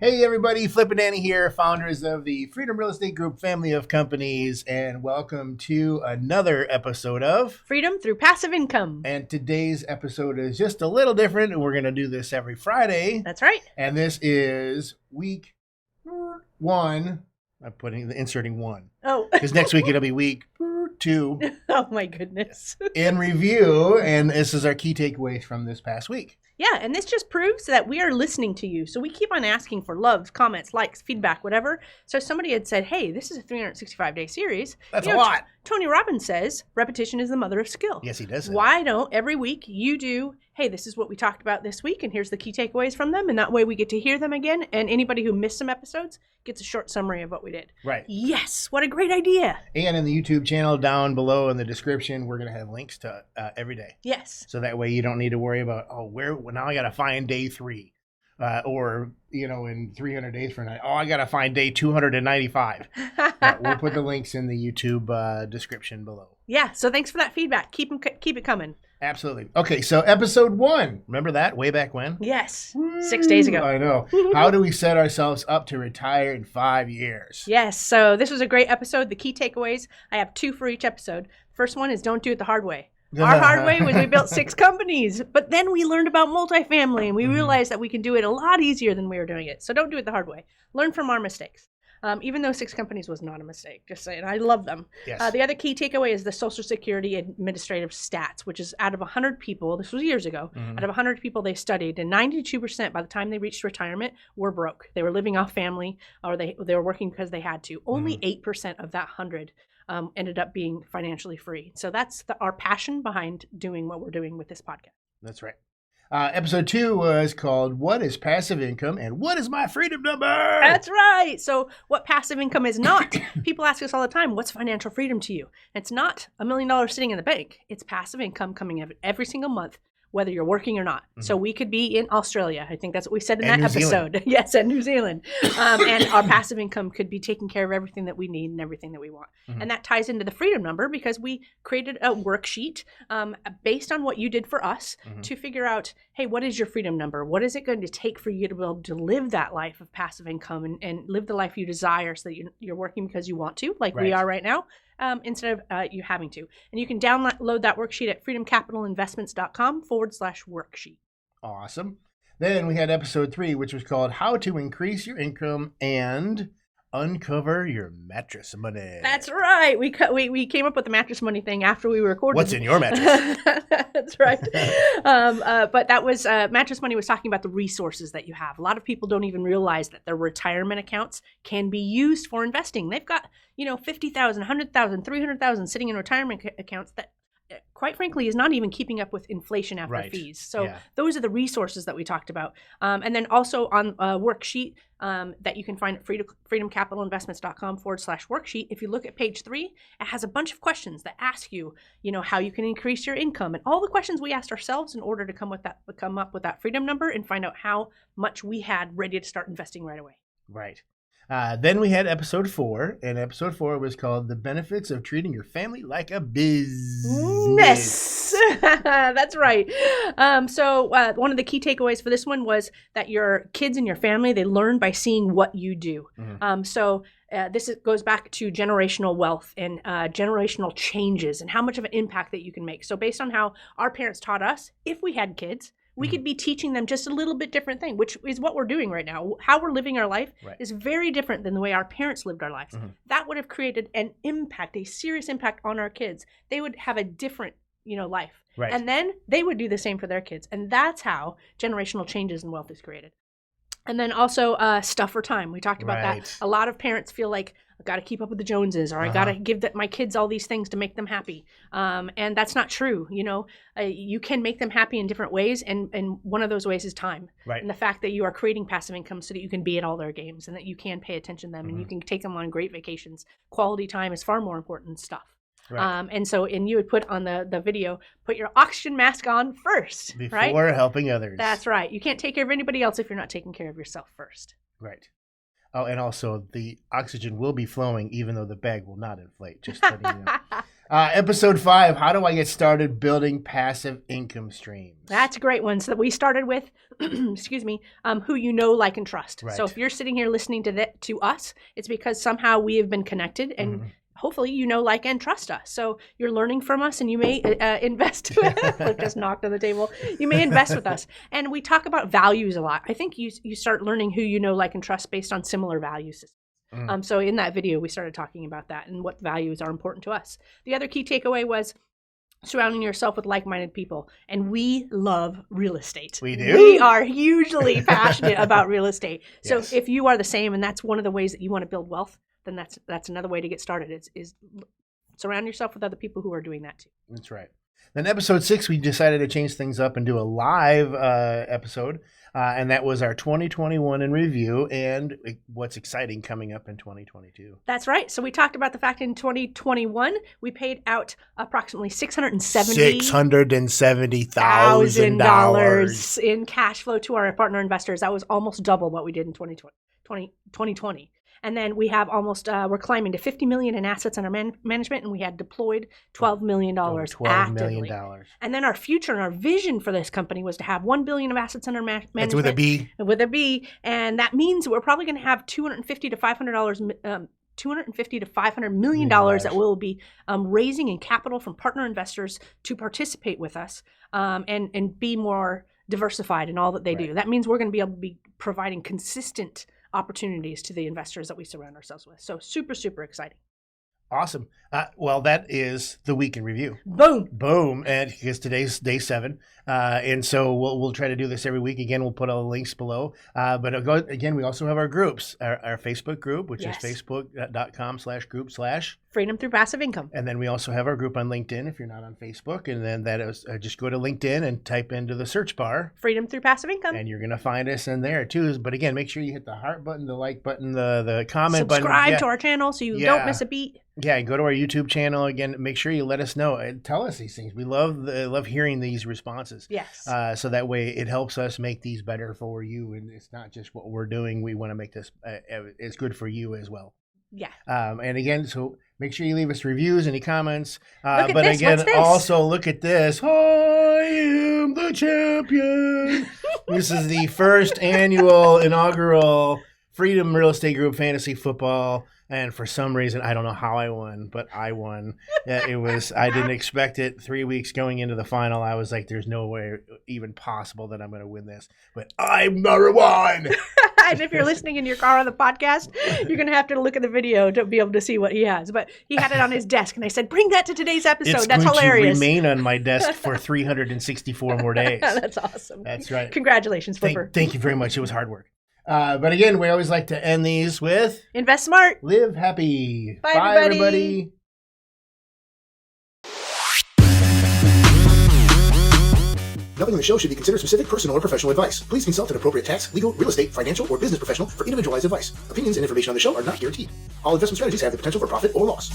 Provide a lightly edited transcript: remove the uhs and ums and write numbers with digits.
Hey everybody, Flip and Danny here, founders of the Freedom Real Estate Group family of companies, and welcome to another episode of Freedom Through Passive Income. And today's episode is just a little different, and we're going to do this every Friday. That's right. And this is week 1. I'm inserting 1. Oh. Because next week it'll be week 2. Oh my goodness. In review, and this is our key takeaways from this past week. Yeah, and this just proves that we are listening to you. So we keep on asking for loves, comments, likes, feedback, whatever. So somebody had said, hey, this is a 365-day series. That's a lot. Tony Robbins says repetition is the mother of skill. Yes, he does. Why don't every week you do, hey, this is what we talked about this week, and here's the key takeaways from them, and that way we get to hear them again, and anybody who missed some episodes gets a short summary of what we did. Right. Yes, what a great idea. And in the YouTube channel down below in the description, we're going to have links to every day. Yes. So that way you don't need to worry about, now I got to find day 3. Or, in 300 days from now, I got to find day 295. We'll put the links in the YouTube description below. Yeah, so thanks for that feedback. Keep it coming. Absolutely. Okay, so episode 1. Remember that? Way back when? Yes. 6 days ago. I know. How do we set ourselves up to retire in 5 years? Yes, so this was a great episode. The key takeaways, I have 2 for each episode. First one is don't do it the hard way. Our hard way was we built 6 companies, but then we learned about multifamily and we realized that we can do it a lot easier than we were doing it. So don't do it the hard way. Learn from our mistakes. Even though 6 companies was not a mistake, just saying, I love them. Yes. The other key takeaway is the Social Security Administrative Stats, which is out of 100 people, this was years ago, out of 100 people they studied, and 92% by the time they reached retirement were broke. They were living off family, or they were working because they had to. Only 8% of that 100 ended up being financially free. So that's our passion behind doing what we're doing with this podcast. That's right. Episode 2 was called What is Passive Income and What is My Freedom Number? That's right. So what passive income is not. People ask us all the time, what's financial freedom to you? It's not $1 million sitting in the bank. It's passive income coming every single month, whether you're working or not. So we could be in Australia. I think that's what we said in that episode. Yes, and New Zealand. And our passive income could be taking care of everything that we need and everything that we want. And that ties into the freedom number because we created a worksheet based on what you did for us to figure out, hey, what is your freedom number? What is it going to take for you to be able to live that life of passive income and live the life you desire so that you're working because you want to, like we are right now? Instead of you having to. And you can download that worksheet at freedomcapitalinvestments.com/worksheet. Awesome. Then we had episode 3, which was called How to Increase Your Income and Uncover Your Mattress Money. That's right. We came up with the mattress money thing after we recorded. What's in your mattress? That's right. But that was mattress money was talking about the resources that you have. A lot of people don't even realize that their retirement accounts can be used for investing. They've got 50,000, 100,000, 300,000 sitting in retirement accounts that, quite frankly, is not even keeping up with inflation after fees. So those are the resources that we talked about. And then also on a worksheet that you can find at freedomcapitalinvestments.com/worksheet. If you look at page 3, it has a bunch of questions that ask you, how you can increase your income and all the questions we asked ourselves in order to come up with that freedom number and find out how much we had ready to start investing right away. Right. Then we had episode 4, and episode 4 was called The Benefits of Treating Your Family Like a Business. That's right. So one of the key takeaways for this one was that your kids and your family, they learn by seeing what you do. This goes back to generational wealth and generational changes and how much of an impact that you can make. So based on how our parents taught us, if we had kids, we could be teaching them just a little bit different thing, which is what we're doing right now. How we're living our life is very different than the way our parents lived our lives. That would have created an impact, a serious impact on our kids. They would have a different, life. Right. And then they would do the same for their kids. And that's how generational changes in wealth is created. And then also stuff for time. We talked about that. A lot of parents feel like, I've got to keep up with the Joneses, or I got to give my kids all these things to make them happy. And that's not true. You can make them happy in different ways. And one of those ways is time. Right. And the fact that you are creating passive income so that you can be at all their games and that you can pay attention to them and you can take them on great vacations. Quality time is far more important than stuff. Right. And you would put on the video, put your oxygen mask on first. Before helping others. That's right. You can't take care of anybody else if you're not taking care of yourself first. Right. Oh, and also the oxygen will be flowing even though the bag will not inflate. Just letting you know. Episode 5, how do I get started building passive income streams? That's a great one. So we started with, excuse me, who you know, like, and trust. Right. So if you're sitting here listening to us, it's because somehow we have been connected and hopefully you know, like, and trust us. So you're learning from us and you may invest. Look, just knocked on the table. You may invest with us. And we talk about values a lot. I think you start learning who you know, like, and trust based on similar value systems. So in that video, we started talking about that and what values are important to us. The other key takeaway was surrounding yourself with like-minded people. And we love real estate. We do. We are hugely passionate about real estate. So Yes. if you are the same, and that's one of the ways that you want to build wealth, then that's another way to get started is surround yourself with other people who are doing that too. That's right. Then episode 6, we decided to change things up and do a live episode. And that was our 2021 in review and what's exciting coming up in 2022. That's right. So we talked about the fact in 2021, we paid out approximately $670,000 in cash flow to our partner investors. That was almost double what we did in 2020. And then we have almost, we're climbing to $50 million in assets under management, and we had deployed $12 million actively. And then our future and our vision for this company was to have $1 billion of assets under management. That's with a B. With a B. And that means we're probably going to have $250 to $500 million that we'll be raising in capital from partner investors to participate with us and be more diversified in all that they do. That means we're going to be able to be providing consistent opportunities to the investors that we surround ourselves with. So super, super exciting. Awesome. Well, that is the week in review. Boom. And because today's day 7. And so we'll try to do this every week. Again, we'll put all the links below. But again, we also have our groups, our Facebook group, which is facebook.com/group/ Freedom Through Passive Income. And then we also have our group on LinkedIn if you're not on Facebook. And then that is just go to LinkedIn and type into the search bar. Freedom Through Passive Income. And you're going to find us in there too. But again, make sure you hit the heart button, the like button, the comment button. Subscribe to our channel so you don't miss a beat. Yeah, go to our YouTube channel. Again, make sure you let us know. Tell us these things. We love hearing these responses. Yes. So that way it helps us make these better for you. And it's not just what we're doing. We want to make this it's good for you as well. Yeah. And again, so make sure you leave us reviews, any comments. Look at but this. again, What's this? also look at this. I am the champion. This is the first annual inaugural Freedom Real Estate Group Fantasy Football. And for some reason, I don't know how I won, but I won. I didn't expect it. 3 weeks going into the final, I was like, there's no way even possible that I'm going to win this. But I'm number 1. And if you're listening in your car on the podcast, you're going to have to look at the video to be able to see what he has. But he had it on his desk, and I said, bring that to today's episode. That's hilarious. It's going to remain on my desk for 364 more days. That's awesome. That's right. Congratulations, Flipper. Thank you very much. It was hard work. But again, we always like to end these with invest smart. Live happy. Bye, everybody. Nothing in the show should be considered specific, personal, or professional advice. Please consult an appropriate tax, legal, real estate, financial, or business professional for individualized advice. Opinions and information on the show are not guaranteed. All investment strategies have the potential for profit or loss.